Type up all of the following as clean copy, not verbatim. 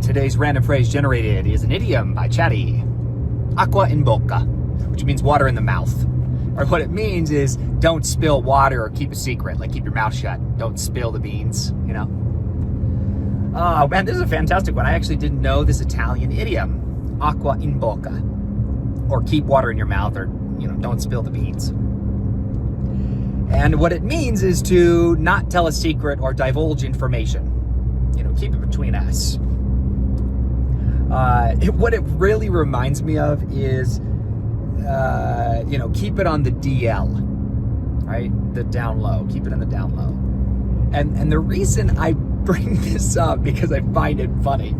Today's random phrase generated is an idiom by Chatty. Acqua In Bocca, which means water in the mouth. Or what it means is don't spill water or keep a secret, like keep your mouth shut. Don't spill the beans, you know? Oh man, this is a fantastic one. I actually didn't know this Italian idiom, acqua in bocca, or keep water in your mouth, or, you know, don't spill the beans. And what it means is to not tell a secret or divulge information. You know, keep it between us. What it really reminds me of is, you know, keep it on the DL, right? The down low, keep it on the down low. And the reason I bring this up, because I find it funny,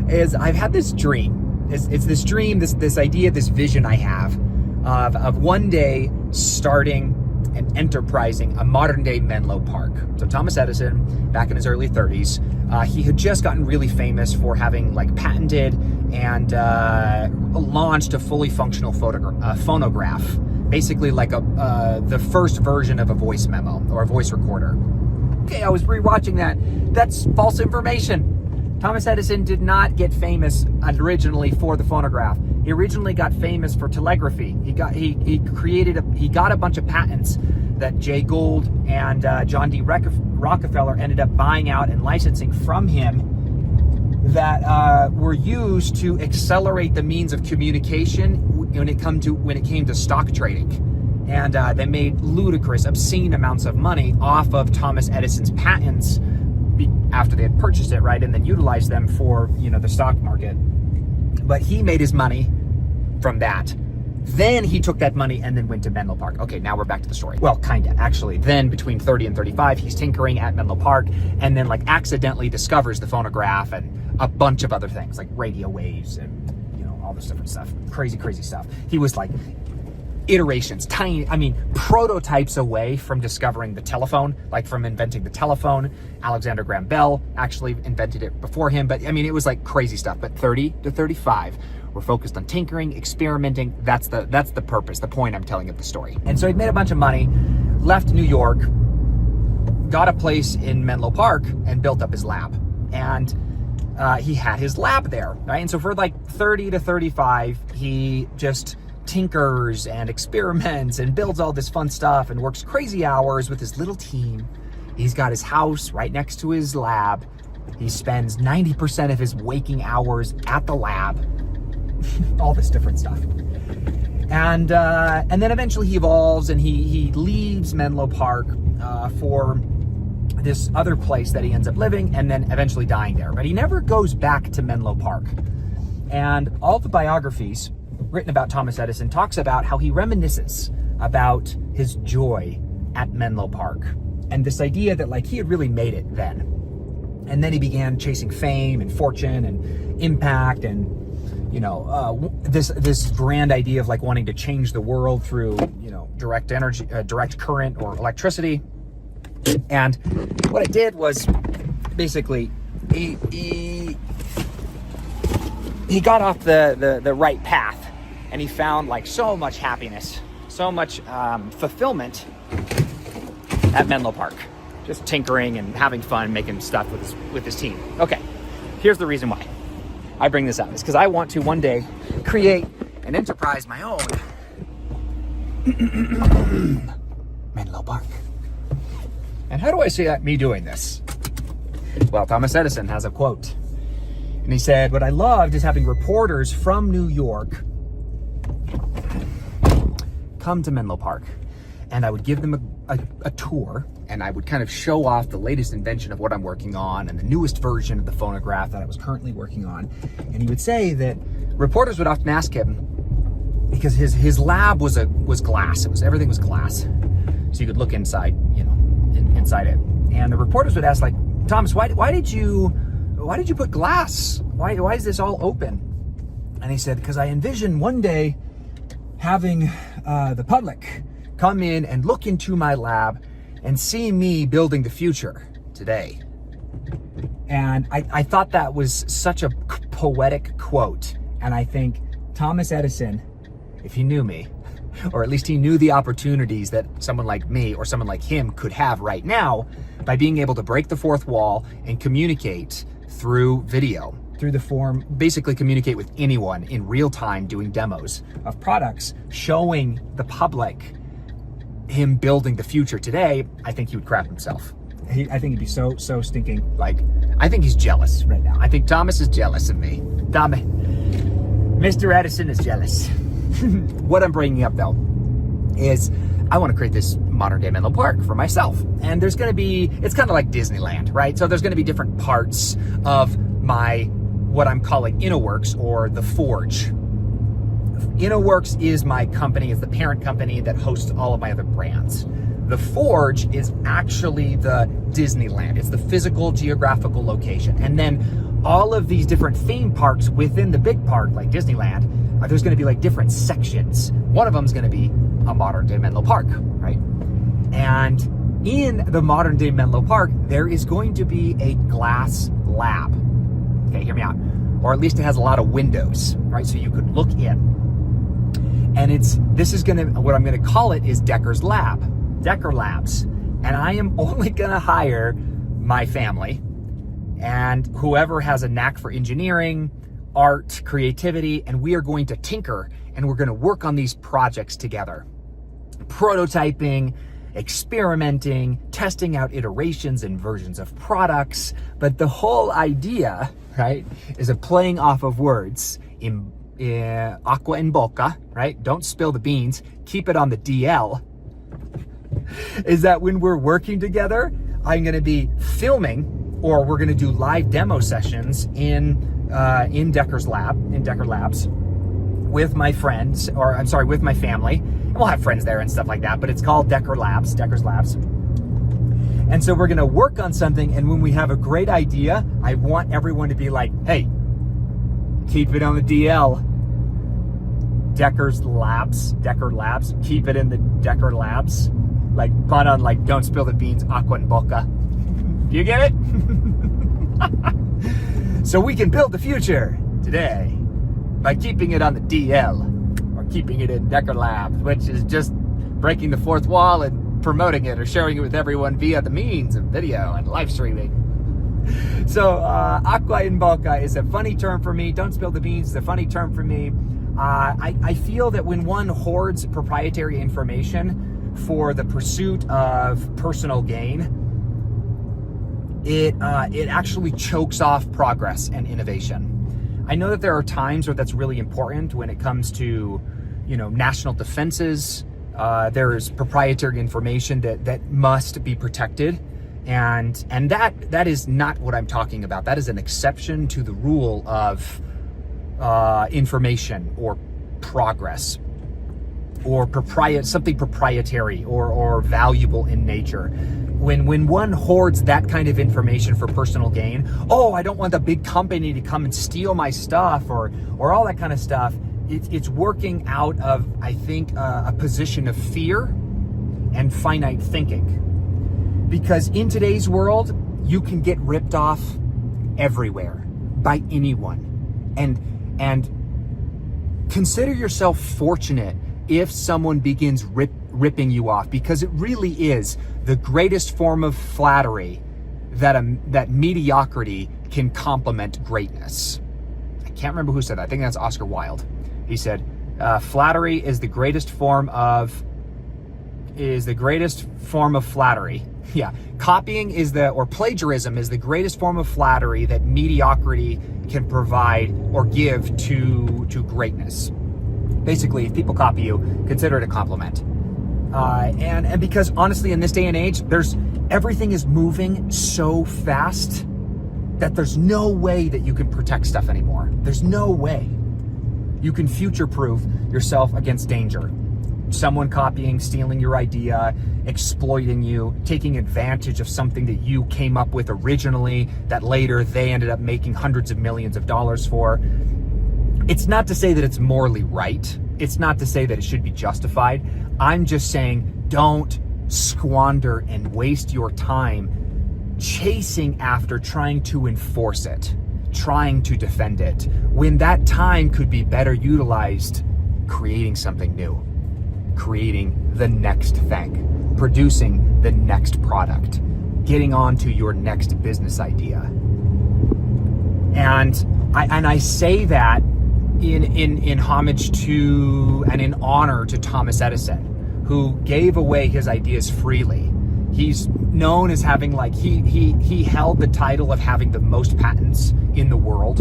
is I've had this dream. It's this dream, this idea, this vision I have of one day starting and enterprising a modern day Menlo Park. So Thomas Edison, back in his early 30s, he had just gotten really famous for having like patented and launched a fully functional phonograph, basically like the first version of a voice memo or a voice recorder. Okay, I was rewatching that. That's false information. Thomas Edison did not get famous originally for the phonograph. He originally got famous for telegraphy. He got a bunch of patents that Jay Gould and John D. Rockefeller ended up buying out and licensing from him that were used to accelerate the means of communication when it came to stock trading. And they made ludicrous, obscene amounts of money off of Thomas Edison's patents after they had purchased it, right, and then utilized them for, you know, the stock market. But he made his money from that. Then he took that money and then went to Menlo Park. Okay, now we're back to the story. Well, kinda, actually. Then between 30 and 35, he's tinkering at Menlo Park and then like accidentally discovers the phonograph and a bunch of other things like radio waves and, you know, all this different stuff. Crazy, crazy stuff. He was like iterations, prototypes away from discovering the telephone, like from inventing the telephone. Alexander Graham Bell actually invented it before him, but I mean, it was like crazy stuff. But 30 to 35, we're focused on tinkering, experimenting. That's the purpose, the point I'm telling of the story. And so he made a bunch of money, left New York, got a place in Menlo Park, and built up his lab. And he had his lab there, right? And so for like 30 to 35, he just tinkers and experiments and builds all this fun stuff and works crazy hours with his little team. He's got his house right next to his lab. He spends 90% of his waking hours at the lab. All this different stuff. And then eventually he evolves and he leaves Menlo Park for this other place that he ends up living and then eventually dying there. But he never goes back to Menlo Park. And all the biographies written about Thomas Edison talks about how he reminisces about his joy at Menlo Park and this idea that like he had really made it then. And then he began chasing fame and fortune and impact and, you know, this grand idea of like wanting to change the world through, you know, direct energy, direct current or electricity. And what it did was basically he got off the right path. And he found like so much happiness, so much fulfillment at Menlo Park, just tinkering and having fun, making stuff with his team. Okay, here's the reason why I bring this up. It's because I want to one day create an enterprise my own. Menlo Park. And how do I see me doing this? Well, Thomas Edison has a quote. And he said, what I loved is having reporters from New York come to Menlo Park, and I would give them a tour, and I would kind of show off the latest invention of what I'm working on and the newest version of the phonograph that I was currently working on. And he would say that reporters would often ask him, because his lab was glass. Everything was glass, so you could look inside, you know, inside it. And the reporters would ask, like, Thomas, why did you put glass? Why is this all open? And he said, because I envision one day having the public come in and look into my lab and see me building the future today. And I thought that was such a poetic quote. And I think Thomas Edison, if he knew me, or at least he knew the opportunities that someone like me or someone like him could have right now by being able to break the fourth wall and communicate through video, through the form, basically communicate with anyone in real time doing demos of products, showing the public him building the future today, I think he would crap himself. I think he'd be so stinking, like, I think he's jealous right now. I think Thomas is jealous of me. Mr. Edison is jealous. What I'm bringing up though is I want to create this modern day Menlo Park for myself. And there's going to be, it's kind of like Disneyland, right? So there's going to be different parts of my, what I'm calling InnoWorks, or the Forge. InnoWorks is my company, is the parent company that hosts all of my other brands. The Forge is actually the Disneyland. It's the physical geographical location. And then all of these different theme parks within the big park, like Disneyland, there's going to be like different sections. One of them is going to be a modern day Menlo Park, right? And in the modern day Menlo Park, there is going to be a glass lab. Okay, hear me out. Or at least it has a lot of windows, right? So you could look in. And what I'm gonna call it is Decker's Lab, Decker Labs. And I am only gonna hire my family and whoever has a knack for engineering, art, creativity, and we are going to tinker and we're gonna work on these projects together. Prototyping, experimenting, testing out iterations and versions of products. But the whole idea, right, is of playing off of words in Acqua In Bocca, right? Don't spill the beans, keep it on the DL. Is that when we're working together, I'm gonna be filming, or we're gonna do live demo sessions in Decker Labs with my friends, or I'm sorry, with my family. And we'll have friends there and stuff like that, but it's called Decker's Labs. And so we're gonna work on something, and when we have a great idea, I want everyone to be like, hey, keep it on the DL. Decker Labs, keep it in the Decker Labs. Like, pun on, like, don't spill the beans, Acqua In Bocca. Do you get it? So we can build the future today by keeping it on the DL, or keeping it in Decker Labs, which is just breaking the fourth wall and promoting it or sharing it with everyone via the means of video and live streaming. So Acqua In Bocca is a funny term for me. Don't spill the beans is a funny term for me. I feel that when one hoards proprietary information for the pursuit of personal gain, it actually chokes off progress and innovation. I know that there are times where that's really important when it comes to, national defenses. There's proprietary information that must be protected. And that is not what I'm talking about. That is an exception to the rule of information or progress or something proprietary or valuable in nature. When one hoards that kind of information for personal gain, I don't want the big company to come and steal my stuff or all that kind of stuff. It's working out of, I think, a position of fear and finite thinking. Because in today's world, you can get ripped off everywhere by anyone. And consider yourself fortunate if someone begins ripping you off, because it really is the greatest form of flattery that mediocrity can complement greatness. I can't remember who said that. I think that's Oscar Wilde. He said, flattery is the greatest form of flattery. Yeah, copying or plagiarism is the greatest form of flattery that mediocrity can provide or give to greatness. Basically, if people copy you, consider it a compliment. And because honestly, in this day and age, everything is moving so fast that there's no way that you can protect stuff anymore. There's no way. You can future-proof yourself against danger. Someone copying, stealing your idea, exploiting you, taking advantage of something that you came up with originally that later they ended up making hundreds of millions of dollars for. It's not to say that it's morally right. It's not to say that it should be justified. I'm just saying, don't squander and waste your time chasing after trying to enforce it, trying to defend it, when that time could be better utilized creating something new, creating the next thing, producing the next product, getting on to your next business idea. And I say that in homage to and in honor to Thomas Edison, who gave away his ideas freely. He's known as having he held the title of having the most patents in the world,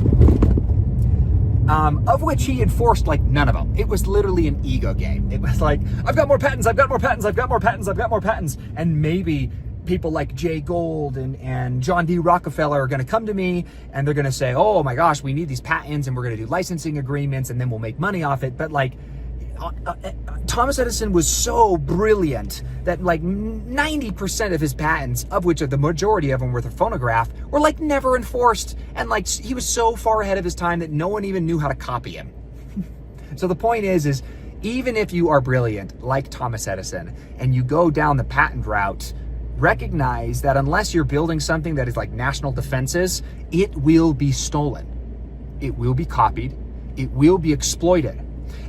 of which he enforced none of them. It was literally an ego game. It was like, I've got more patents, I've got more patents, I've got more patents, I've got more patents. And maybe people like Jay Gould and John D. Rockefeller are going to come to me and they're going to say, oh my gosh, we need these patents and we're going to do licensing agreements and then we'll make money off it. But Thomas Edison was so brilliant that 90% of his patents, of which the majority of them were the phonograph, were never enforced. And he was so far ahead of his time that no one even knew how to copy him. So the point is even if you are brilliant like Thomas Edison and you go down the patent route, recognize that unless you're building something that is like national defenses, it will be stolen. It will be copied. It will be exploited.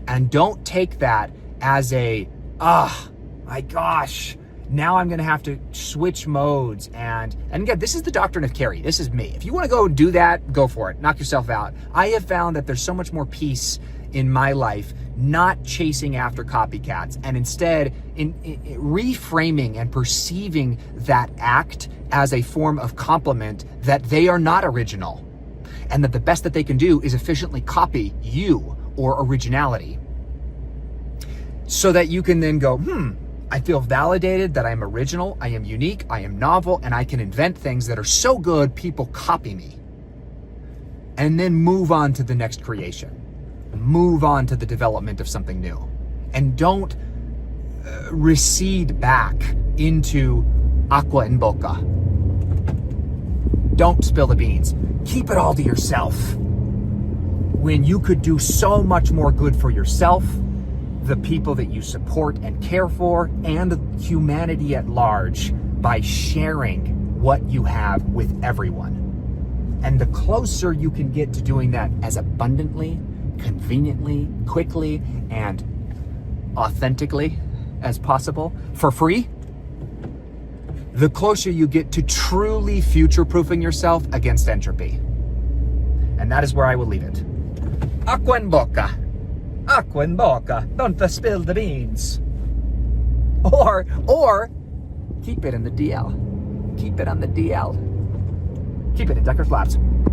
And don't take that as my gosh, now I'm going to have to switch modes. And again, this is the doctrine of carry. This is me. If you want to go do that, go for it. Knock yourself out. I have found that there's so much more peace in my life not chasing after copycats, and instead in reframing and perceiving that act as a form of compliment that they are not original, and that the best that they can do is efficiently copy you or originality, so that you can then go, I feel validated that I'm original, I am unique, I am novel, and I can invent things that are so good people copy me. And then move on to the next creation. Move on to the development of something new. And don't recede back into Acqua In Bocca. Don't spill the beans. Keep it all to yourself, when you could do so much more good for yourself, the people that you support and care for, and humanity at large, by sharing what you have with everyone. And the closer you can get to doing that as abundantly, conveniently, quickly, and authentically as possible, for free, the closer you get to truly future-proofing yourself against entropy. And that is where I will leave it. Acqua in bocca. Acqua in bocca. Don't spill the beans. Or keep it in the DL. Keep it on the DL. Keep it in Decker Flats.